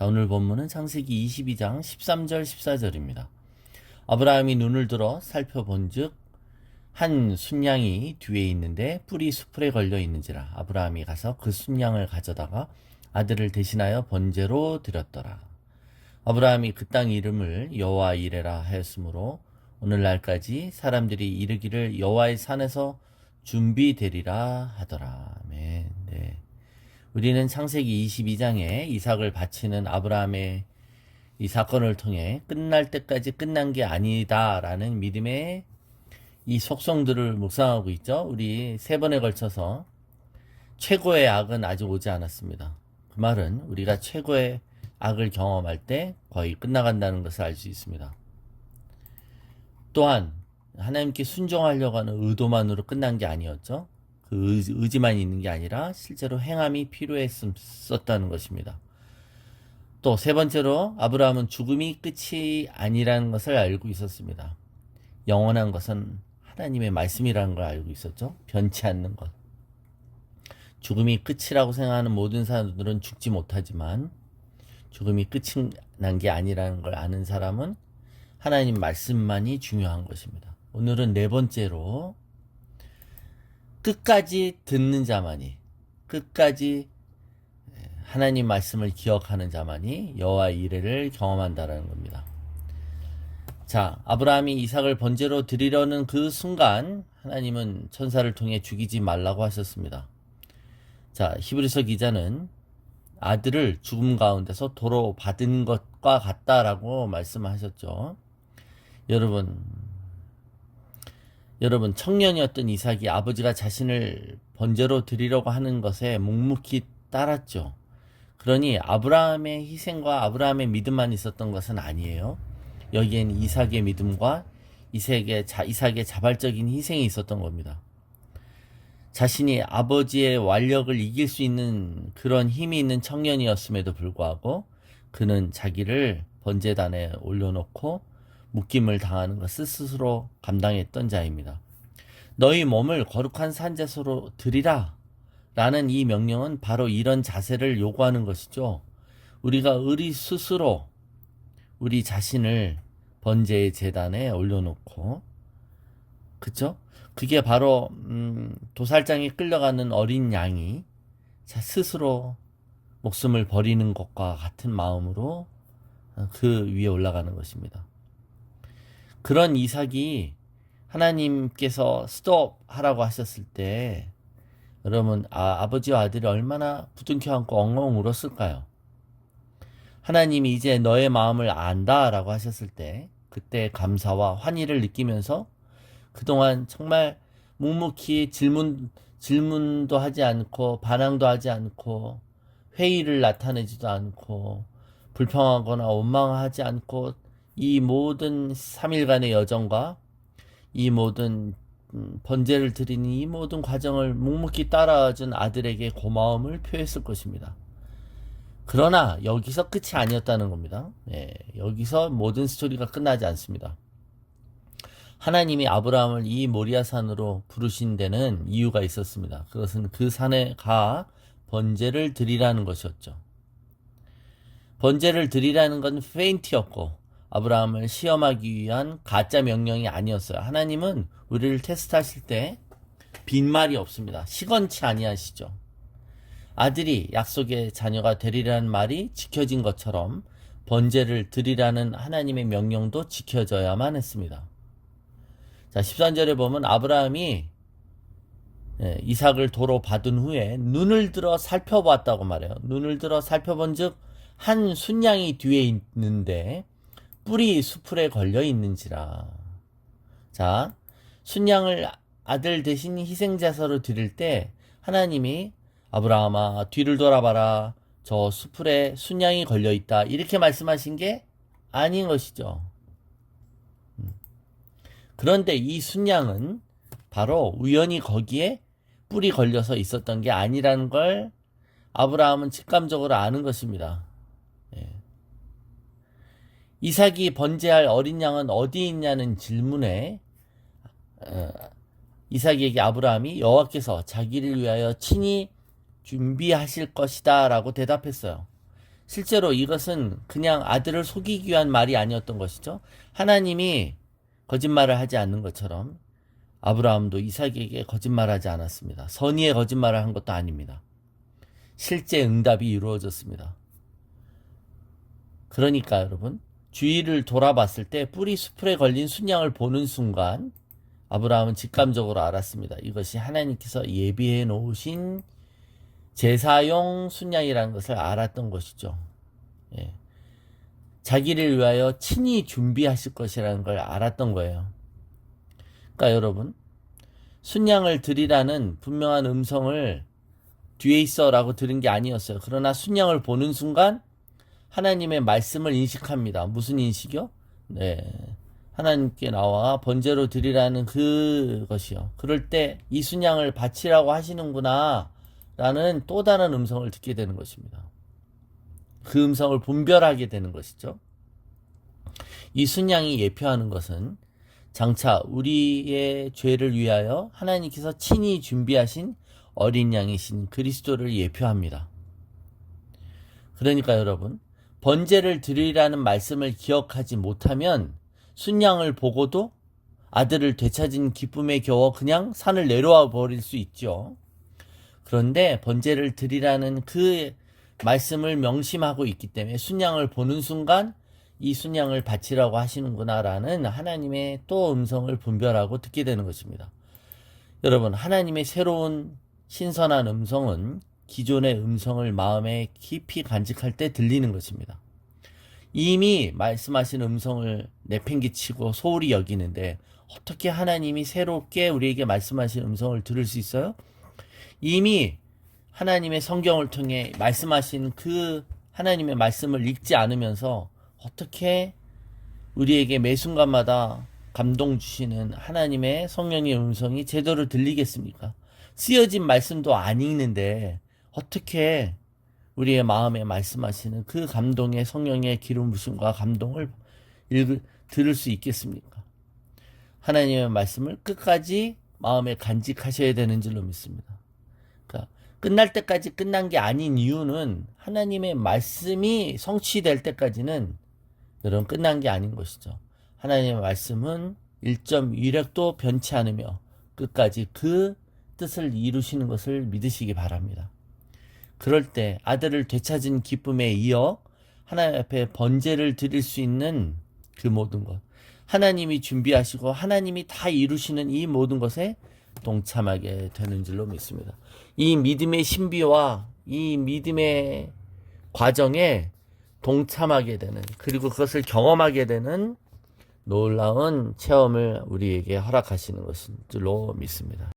자, 오늘 본문은 창세기 22장 13절 14절입니다. 아브라함이 눈을 들어 살펴본즉 한 순양이 뒤에 있는데 뿔이 수풀에 걸려 있는지라. 아브라함이 가서 그 순양을 가져다가 아들을 대신하여 번제로 드렸더라. 아브라함이 그 땅 이름을 여호와 이레라 하였으므로 오늘날까지 사람들이 이르기를 여호와의 산에서 준비되리라 하더라. 아멘. 네. 우리는 창세기 22장에 이삭을 바치는 아브라함의 이 사건을 통해 끝날 때까지 끝난 게 아니다라는 믿음의 이 속성들을 묵상하고 있죠. 우리 3번에 걸쳐서 최고의 악은 아직 오지 않았습니다. 그 말은 우리가 최고의 악을 경험할 때 거의 끝나간다는 것을 알 수 있습니다. 또한 하나님께 순종하려고 하는 의도만으로 끝난 게 아니었죠. 그 의지만 있는 게 아니라 실제로 행함이 필요했었다는 것입니다. 또 3번째로 아브라함은 죽음이 끝이 아니라는 것을 알고 있었습니다. 영원한 것은 하나님의 말씀이라는 걸 알고 있었죠. 변치 않는 것. 죽음이 끝이라고 생각하는 모든 사람들은 죽지 못하지만 죽음이 끝이 난 게 아니라는 걸 아는 사람은 하나님 말씀만이 중요한 것입니다. 오늘은 4번째로 끝까지 듣는 자만이, 끝까지 하나님 말씀을 기억하는 자만이 여호와 이레를 경험한다라는 겁니다. 자, 아브라함이 이삭을 번제로 드리려는 그 순간 하나님은 천사를 통해 죽이지 말라고 하셨습니다. 자, 히브리서 기자는 아들을 죽음 가운데서 도로 받은 것과 같다라고 말씀하셨죠. 여러분 청년이었던 이삭이 아버지가 자신을 번제로 드리려고 하는 것에 묵묵히 따랐죠. 그러니 아브라함의 희생과 아브라함의 믿음만 있었던 것은 아니에요. 여기엔 이삭의 믿음과 이삭의 자발적인 희생이 있었던 겁니다. 자신이 아버지의 완력을 이길 수 있는 그런 힘이 있는 청년이었음에도 불구하고 그는 자기를 번제단에 올려놓고 묶임을 당하는 것을 스스로 감당했던 자입니다. 너희 몸을 거룩한 산제소로 드리라 라는 이 명령은 바로 이런 자세를 요구하는 것이죠. 우리가 우리 스스로 우리 자신을 번제의 제단에 올려놓고, 그쵸? 그게 바로 도살장에 끌려가는 어린 양이 스스로 목숨을 버리는 것과 같은 마음으로 그 위에 올라가는 것입니다. 그런 이삭이 하나님께서 스톱 하라고 하셨을 때 여러분 아버지와 아들이 얼마나 부둥켜 안고 엉엉 울었을까요? 하나님이 이제 너의 마음을 안다 라고 하셨을 때 그때 감사와 환희를 느끼면서 그동안 정말 묵묵히 질문도 하지 않고 반항도 하지 않고 회의를 나타내지도 않고 불평하거나 원망하지 않고 이 모든 3일간의 여정과 이 모든 번제를 드리는 이 모든 과정을 묵묵히 따라준 아들에게 고마움을 표했을 것입니다. 그러나 여기서 끝이 아니었다는 겁니다. 여기서 모든 스토리가 끝나지 않습니다. 하나님이 아브라함을 이 모리아산으로 부르신 데는 이유가 있었습니다. 그것은 그 산에 가 번제를 드리라는 것이었죠. 번제를 드리라는 건 페인트였고 아브라함을 시험하기 위한 가짜 명령이 아니었어요. 하나님은 우리를 테스트하실 때 빈말이 없습니다. 시건치 아니하시죠. 아들이 약속의 자녀가 되리라는 말이 지켜진 것처럼 번제를 드리라는 하나님의 명령도 지켜져야만 했습니다. 자, 13절에 보면 아브라함이 이삭을 도로 받은 후에 눈을 들어 살펴봤다고 말해요. 눈을 들어 살펴본 즉 한 순양이 뒤에 있는데 뿔이 수풀에 걸려 있는지라. 자, 순양을 아들 대신 희생제사로 드릴 때 하나님이 아브라함아 뒤를 돌아봐라. 저 수풀에 순양이 걸려 있다. 이렇게 말씀하신 게 아닌 것이죠. 그런데 이 순양은 바로 우연히 거기에 뿔이 걸려서 있었던 게 아니라는 걸 아브라함은 직감적으로 아는 것입니다. 이삭이 번제할 어린 양은 어디 있냐는 질문에 이삭에게 아브라함이 여호와께서 자기를 위하여 친히 준비하실 것이다 라고 대답했어요. 실제로 이것은 그냥 아들을 속이기 위한 말이 아니었던 것이죠. 하나님이 거짓말을 하지 않는 것처럼 아브라함도 이삭에게 거짓말하지 않았습니다. 선의의 거짓말을 한 것도 아닙니다. 실제 응답이 이루어졌습니다. 그러니까 여러분, 주위를 돌아봤을 때 뿌리 수풀에 걸린 순양을 보는 순간 아브라함은 직감적으로 알았습니다. 이것이 하나님께서 예비해 놓으신 제사용 순양이라는 것을 알았던 것이죠. 예. 자기를 위하여 친히 준비하실 것이라는 걸 알았던 거예요. 그러니까 여러분, 순양을 드리라는 분명한 음성을 뒤에 있어 라고 들은 게 아니었어요. 그러나 순양을 보는 순간 하나님의 말씀을 인식합니다. 무슨 인식이요? 네. 하나님께 나와 번제로 드리라는 그것이요. 그럴 때 이 순양을 바치라고 하시는구나 라는 또 다른 음성을 듣게 되는 것입니다. 그 음성을 분별하게 되는 것이죠. 이 순양이 예표하는 것은 장차 우리의 죄를 위하여 하나님께서 친히 준비하신 어린 양이신 그리스도를 예표합니다. 그러니까 여러분, 번제를 드리라는 말씀을 기억하지 못하면 순양을 보고도 아들을 되찾은 기쁨에 겨워 그냥 산을 내려와 버릴 수 있죠. 그런데 번제를 드리라는 그 말씀을 명심하고 있기 때문에 순양을 보는 순간 이 순양을 바치라고 하시는구나라는 하나님의 또 음성을 분별하고 듣게 되는 것입니다. 여러분, 하나님의 새로운 신선한 음성은 기존의 음성을 마음에 깊이 간직할 때 들리는 것입니다. 이미 말씀하신 음성을 내팽개치고 소홀히 여기는데 어떻게 하나님이 새롭게 우리에게 말씀하신 음성을 들을 수 있어요? 이미 하나님의 성경을 통해 말씀하신 그 하나님의 말씀을 읽지 않으면서 어떻게 우리에게 매 순간마다 감동 주시는 하나님의 성령의 음성이 제대로 들리겠습니까? 쓰여진 말씀도 안 읽는데 어떻게 우리의 마음에 말씀하시는 그 감동의 성령의 기름 부심과 감동을 들을 수 있겠습니까? 하나님의 말씀을 끝까지 마음에 간직하셔야 되는 줄로 믿습니다. 그러니까 끝날 때까지 끝난 게 아닌 이유는 하나님의 말씀이 성취될 때까지는 여러분 끝난 게 아닌 것이죠. 하나님의 말씀은 1.1획도 변치 않으며 끝까지 그 뜻을 이루시는 것을 믿으시기 바랍니다. 그럴 때 아들을 되찾은 기쁨에 이어 하나님 앞에 번제를 드릴 수 있는 그 모든 것, 하나님이 준비하시고 하나님이 다 이루시는 이 모든 것에 동참하게 되는 줄로 믿습니다. 이 믿음의 신비와 이 믿음의 과정에 동참하게 되는, 그리고 그것을 경험하게 되는 놀라운 체험을 우리에게 허락하시는 것인 줄로 믿습니다.